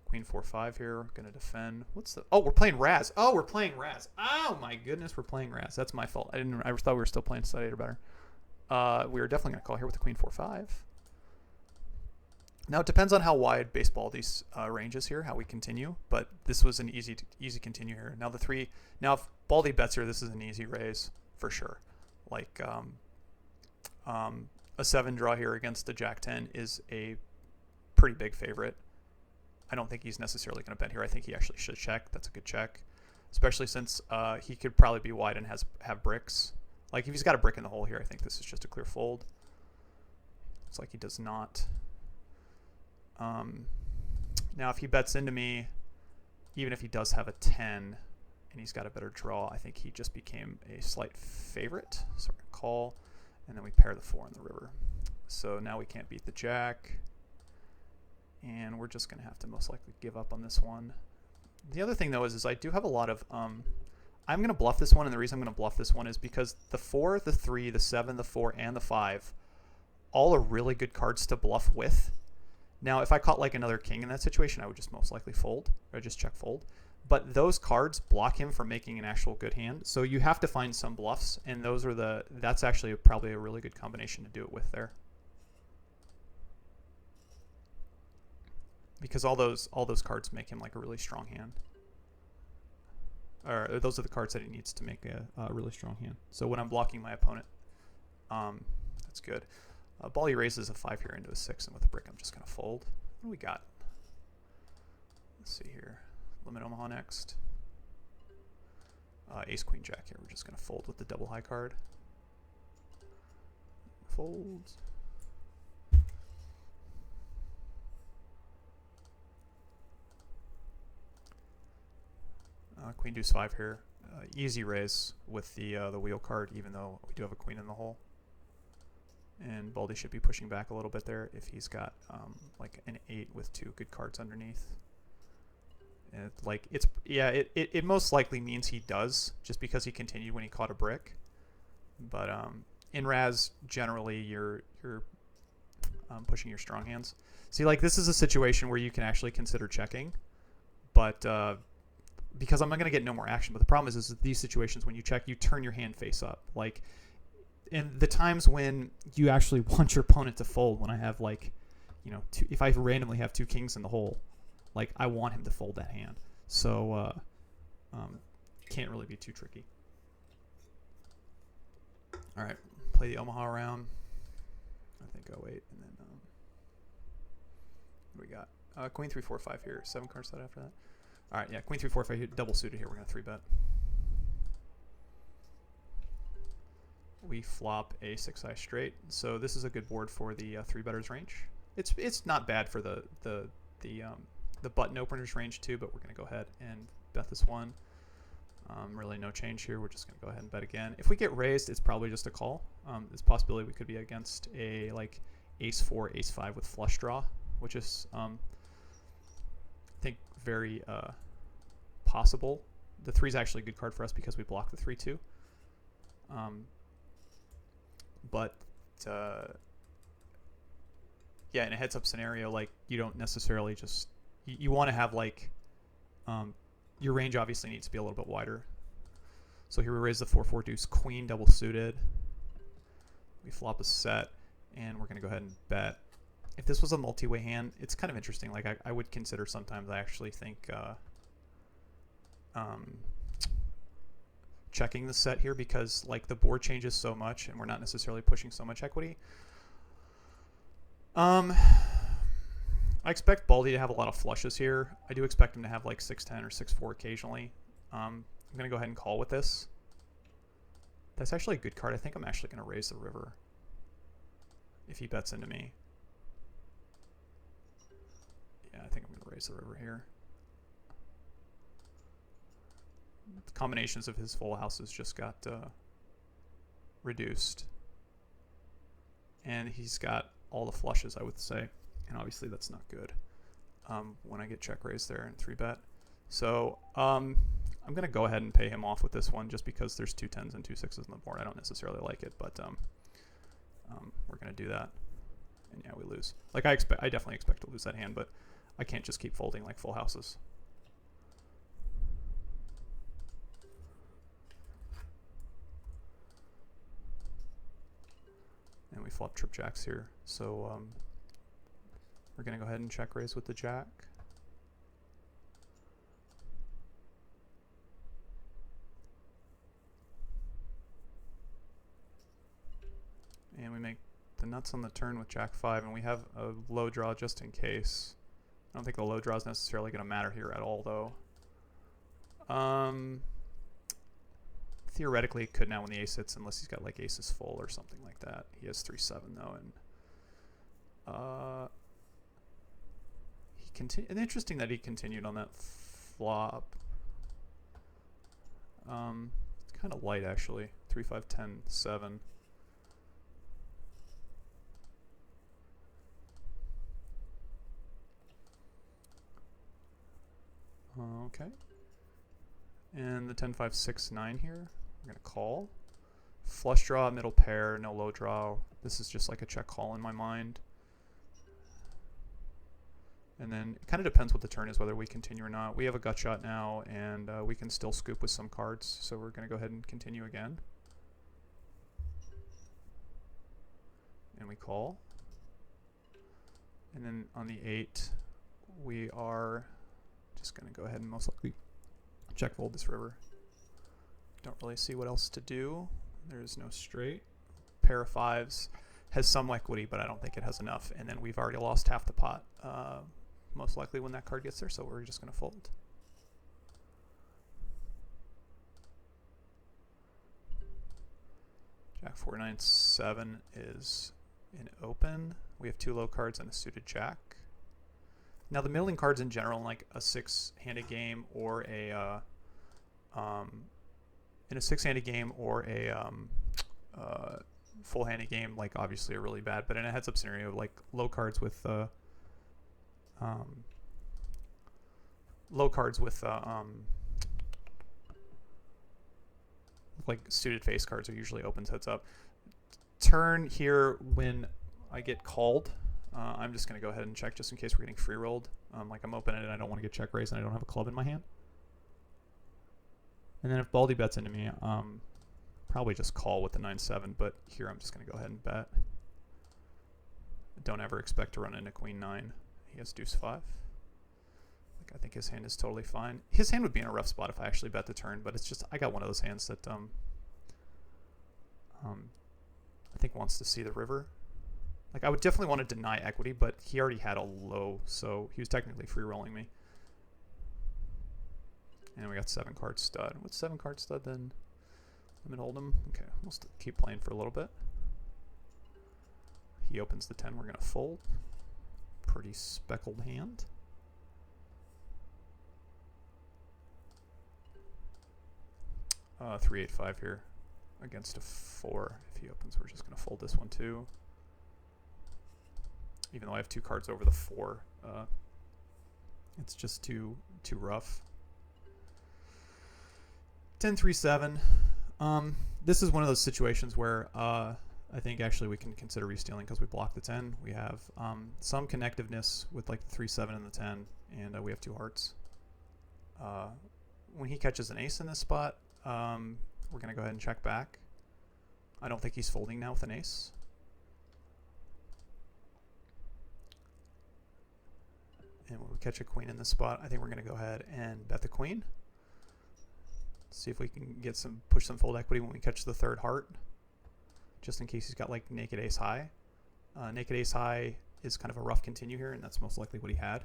Queen 4-5 here. We're gonna defend. Oh, we're playing Raz. Oh, we're playing Raz. Oh my goodness, we're playing Raz. That's my fault. I thought we were still playing Side 8 or better. We were definitely gonna call here with the Queen 4-5. Now it depends on how wide Basebaldy's range is here, how we continue. But this was an easy continue here. Now the 3. Now if Baldy bets here, this is an easy raise for sure. Like a 7 draw here against the Jack 10 is a pretty big favorite. I don't think he's necessarily going to bet here. I think he actually should check. That's a good check, especially since he could probably be wide and have bricks. Like if he's got a brick in the hole here, I think this is just a clear fold. Looks like he does not. Now if he bets into me, even if he does have a 10 and he's got a better draw, I think he just became a slight favorite. So we're going to call, and then we pair the 4 on the river. So now we can't beat the Jack. And we're just going to have to most likely give up on this one. The other thing, though, is I do have a lot of... I'm going to bluff this one, and the reason I'm going to bluff this one is because the 4, the 3, the 7, the 4, and the 5 all are really good cards to bluff with. Now, if I caught like another king in that situation, I would just most likely fold, or just check fold. But those cards block him from making an actual good hand. So you have to find some bluffs, and that's actually probably a really good combination to do it with there. Because all those cards make him like a really strong hand. Or those are the cards that he needs to make a really strong hand. So when I'm blocking my opponent, that's good. Baldy raises a 5 here into a 6, and with a brick I'm just going to fold. What do we got? Let's see here. Limit Omaha next. Ace Queen Jack here. We're just going to fold with the double high card. Folds. Queen Deuce 5 here. Easy raise with the wheel card, even though we do have a queen in the hole. And Baldy should be pushing back a little bit there if he's got like an 8 with 2 good cards underneath. And it most likely means he does, just because he continued when he caught a brick. But in Raz, generally you're pushing your strong hands. See, like this is a situation where you can actually consider checking, but because I'm not going to get no more action. But the problem is these situations when you check, you turn your hand face up. Like in the times when you actually want your opponent to fold, when I have like, if I randomly have 2 kings in the hole, like I want him to fold that hand. So can't really be too tricky. All right, play the Omaha round. I think 08, and then what we got? Queen 3-4-5 here. 7 cards set after that. All right, yeah, Queen 3-4-5 here, double suited here. We're gonna 3-bet. We flop a 6-eye straight, so this is a good board for the 3-betters range. It's not bad for the button openers range too, but we're gonna go ahead and bet this one. Really no change here. We're just gonna go ahead and bet again. If we get raised, it's probably just a call. There's a possibility we could be against a like Ace 4, Ace 5 with flush draw, which is I think very possible. The 3 is actually a good card for us because we block the 3-2. But yeah, in a heads-up scenario, like you don't necessarily just you want to have like your range obviously needs to be a little bit wider. So here we raise the 4-4 deuce queen double suited. We flop a set, and we're gonna go ahead and bet. If this was a multi-way hand, it's kind of interesting. Like I would consider sometimes. I actually think checking the set here because like the board changes so much and we're not necessarily pushing so much equity. I expect Baldy to have a lot of flushes here. I do expect him to have like 6-10 or 6-4 occasionally. I'm going to go ahead and call with this. That's actually a good card. I think I'm actually going to raise the river if he bets into me. Yeah, I think I'm going to raise the river here. The combinations of his full houses just got reduced. And he's got all the flushes, I would say. And obviously that's not good when I get check raised there and 3-bet. So I'm going to go ahead and pay him off with this one just because there's 2 10s and 2 6s on the board. I don't necessarily like it, but we're going to do that. And yeah, we lose. Like I definitely expect to lose that hand, but I can't just keep folding like full houses. And we flop trip jacks here. So we're going to go ahead and check raise with the jack. And we make the nuts on the turn with jack 5, and we have a low draw just in case. I don't think the low draw is necessarily going to matter here at all, though. Theoretically, it could now when the ace hits, unless he's got like aces full or something like that. He has 3-7 though, and he continued. And interesting that he continued on that flop. It's kind of light actually. 3-5 10 7. Okay. And the 10-5 6-9 here. We're gonna call. Flush draw, middle pair, no low draw. This is just like a check call in my mind. And then it kind of depends what the turn is, whether we continue or not. We have a gut shot now, and we can still scoop with some cards. So we're gonna go ahead and continue again. And we call. And then on the 8, we are just gonna go ahead and most likely check fold this river. Don't really see what else to do. There's no straight. Pair of 5s has some equity, but I don't think it has enough. And then we've already lost half the pot, most likely when that card gets there, so we're just going to fold. Jack 4 9 7 is an open. We have 2 low cards and a suited jack. Now the middling cards in general, like a 6-handed game or a in a 6-handed game or a full-handed game, like obviously are really bad. But in a heads-up scenario, like low cards with like suited face cards are usually opens heads up. Turn here when I get called. I'm just going to go ahead and check just in case we're getting free rolled. Like I'm open and I don't want to get check raised and I don't have a club in my hand. And then if Baldy bets into me, probably just call with the 9-7, but here I'm just going to go ahead and bet. Don't ever expect to run into Queen 9. He has Deuce 5. Like, I think his hand is totally fine. His hand would be in a rough spot if I actually bet the turn, but it's just I got one of those hands that I think wants to see the river. Like I would definitely want to deny equity, but he already had a low, so he was technically free rolling me. And we got 7 card stud. What's 7 card stud then? Limit hold'em. Okay, we'll still keep playing for a little bit. He opens the 10. We're gonna fold. Pretty speckled hand. Uh, 3-8-5 here against a 4. If he opens, we're just gonna fold this one too. Even though I have 2 cards over the 4, it's just too rough. 10-3-7. This is one of those situations where I think actually we can consider restealing because we block the 10. We have some connectiveness with like the 3-7 and the 10, and we have 2 hearts. When he catches an ace in this spot, we're going to go ahead and check back. I don't think he's folding now with an ace. And when we catch a queen in this spot, I think we're going to go ahead and bet the queen. See if we can get push some fold equity when we catch the third heart, just in case he's got like naked ace high. Naked ace high is kind of a rough continue here, and that's most likely what he had.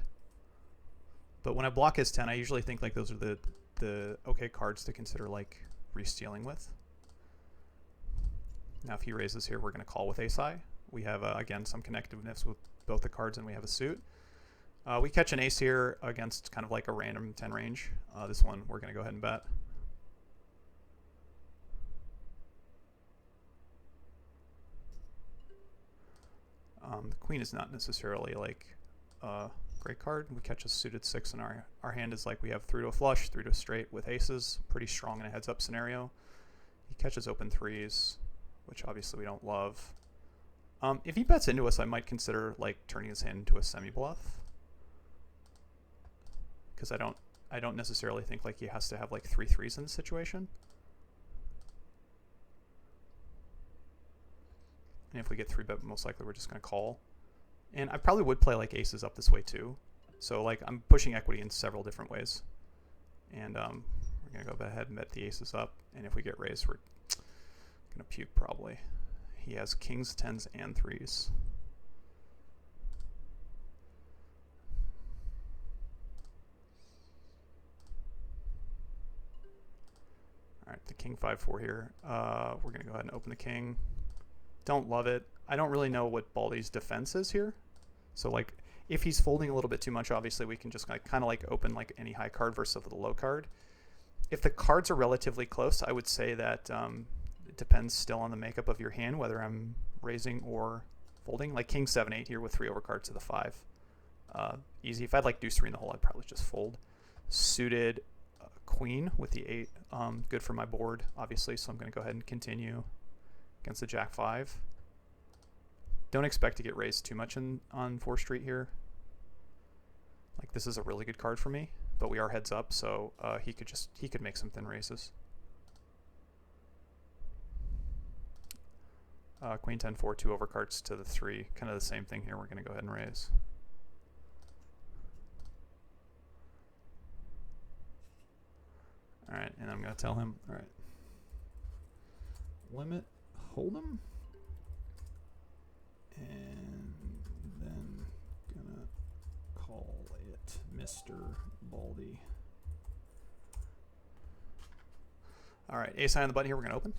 But when I block his 10, I usually think like those are the okay cards to consider like re-stealing with. Now if he raises here, we're going to call with ace high. We have, again, some connectiveness with both the cards, and we have a suit. We catch an ace here against kind of like a random 10 range. This one, we're going to go ahead and bet. The queen is not necessarily like a great card. We catch a suited 6, and our hand is like we have through to a flush, through to a straight with aces. Pretty strong in a heads-up scenario. He catches open 3s, which obviously we don't love. If he bets into us, I might consider like turning his hand into a semi-bluff, because I don't necessarily think like he has to have like 3 3s in this situation. And if we get 3-bet, most likely we're just going to call. And I probably would play like aces up this way too. So like I'm pushing equity in several different ways. And we're going to go ahead and bet the aces up. And if we get raised, we're going to puke probably. He has kings, 10s, and 3s. All right, the king 5-4 here. We're going to go ahead and open the king. Don't love it. I don't really know what Baldy's defense is here. So like if he's folding a little bit too much, obviously we can just kind of like open like any high card versus the low card. If the cards are relatively close, I would say that it depends still on the makeup of your hand, whether I'm raising or folding. Like king 7-8 here with 3 overcards to the 5. Easy. If I had like deuce 3 in the hole, I'd probably just fold. Suited queen with the 8. Good for my board, obviously, so I'm going to go ahead and continue against the jack 5. Don't expect to get raised too much on 4th Street here. Like this is a really good card for me, but we are heads up, so he could make some thin raises. Queen 10-4, 2 overcards to the 3. Kind of the same thing here. We're going to go ahead and raise. All right, and I'm going to tell him, all right, limit, hold him, and then going to call it Mr. Baldy. All right, ace high on the button here. We're going to open.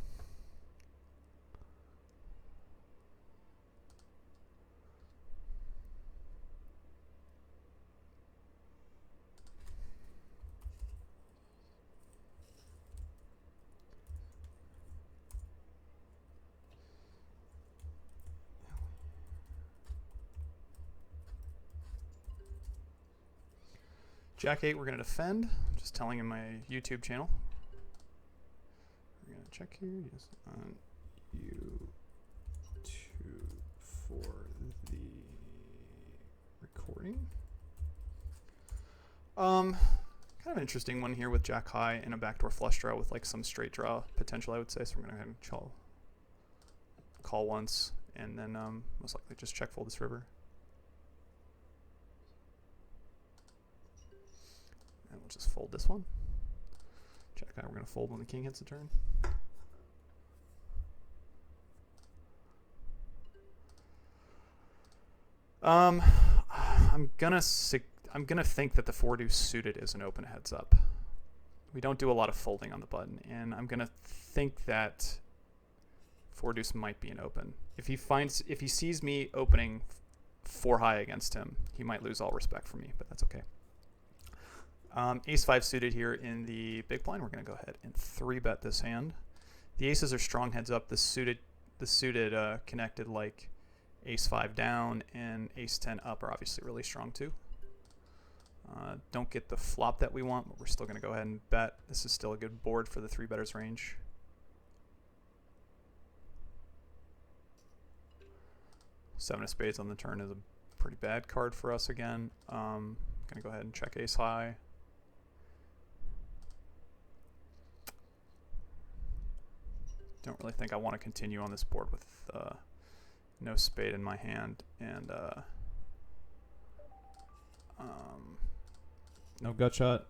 Jack 8, we're going to defend. Just telling him my YouTube channel. We're going to check here. Yes, on YouTube for the recording. Kind of an interesting one here with Jack high and a backdoor flush draw with like some straight draw potential, I would say. So we're going to go ahead and call once and then most likely just check fold this river. And we'll just fold this one. Jack high, we're going to fold when the king hits the turn. I'm gonna think that the 4 deuce suited is an open heads up. We don't do a lot of folding on the button, and I'm gonna think that 4 deuce might be an open. If he sees me opening 4 high against him, he might lose all respect for me, but that's okay. Ace 5 suited here in the big blind. We're gonna go ahead and 3-bet this hand. The aces are strong heads up. The suited connected like ace 5 down and ace 10 up are obviously really strong too. Don't get the flop that we want, but we're still going to go ahead and bet. This is still a good board for the 3-betters range. Seven of spades on the turn is a pretty bad card for us again. Going to go ahead and check ace high. Don't really think I want to continue on this board with no spade in my hand and no gut shot.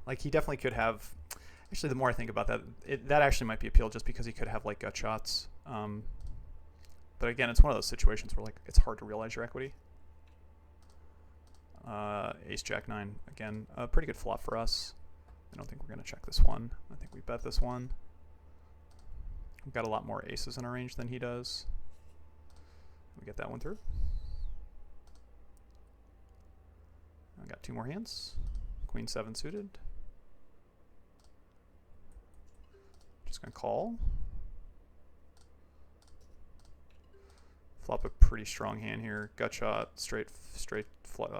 Like he definitely could have. Actually, the more I think about that, that actually might be appeal just because he could have like gut shots. But again, it's one of those situations where like it's hard to realize your equity. Ace Jack 9 again, a pretty good flop for us. I don't think we're gonna check this one. I think we bet this one. We've got a lot more aces in our range than he does. We get that one through. I got 2 more hands. Queen 7 suited. Just gonna call. Flop a pretty strong hand here. Gut shot, flop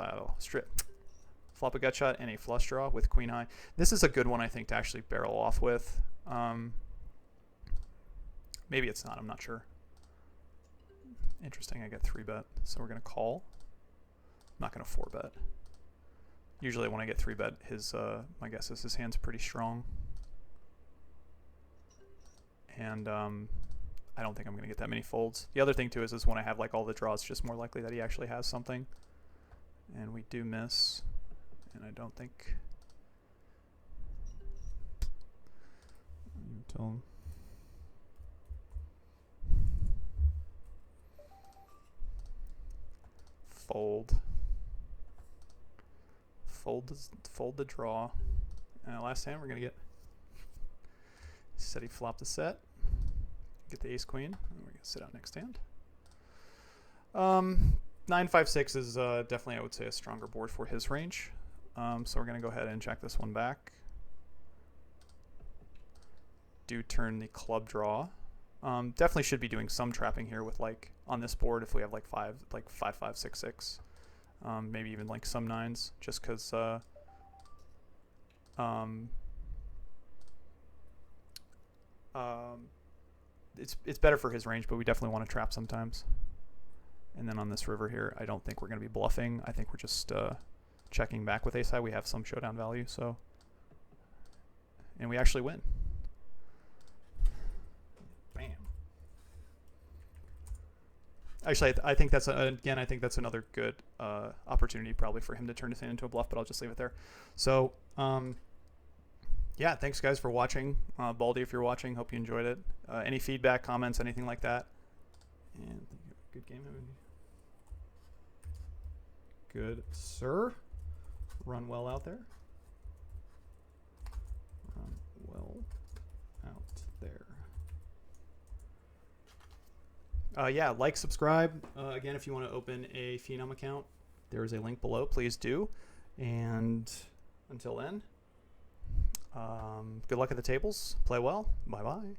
a gut shot and a flush draw with queen high. This is a good one, I think, to actually barrel off with. Maybe it's not. I'm not sure. Interesting. I get 3-bet, so we're gonna call. I'm not gonna 4-bet. Usually, when I get 3-bet, my guess is his hand's pretty strong. And I don't think I'm going to get that many folds. The other thing too is when I have like all the draws, it's just more likely that he actually has something. And we do miss. And I don't think until fold the draw. Last hand we're going to get said he flopped the set. Get the ace queen, and we're gonna sit out next hand. 9-5-6 is definitely, I would say, a stronger board for his range. So we're gonna go ahead and check this one back. Do turn the club draw. Definitely should be doing some trapping here with like on this board if we have like 5-5-6-6, maybe even like some 9s, just because. It's better for his range, but we definitely want to trap sometimes. And then on this river here, I don't think we're going to be bluffing. I think we're just checking back with ace high. We have some showdown value, so. And we actually win. Bam. Actually, I think that's, again, I think that's another good opportunity probably for him to turn his hand into a bluff, but I'll just leave it there. So, yeah, thanks guys for watching. Baldy, if you're watching, hope you enjoyed it. Any feedback, comments, anything like that? And good game. Good, sir. Run well out there. Run well out there. Yeah, like, subscribe. Again, if you want to open a Phenom account, there is a link below. Please do. And until then. Good luck at the tables. Play well. Bye-bye.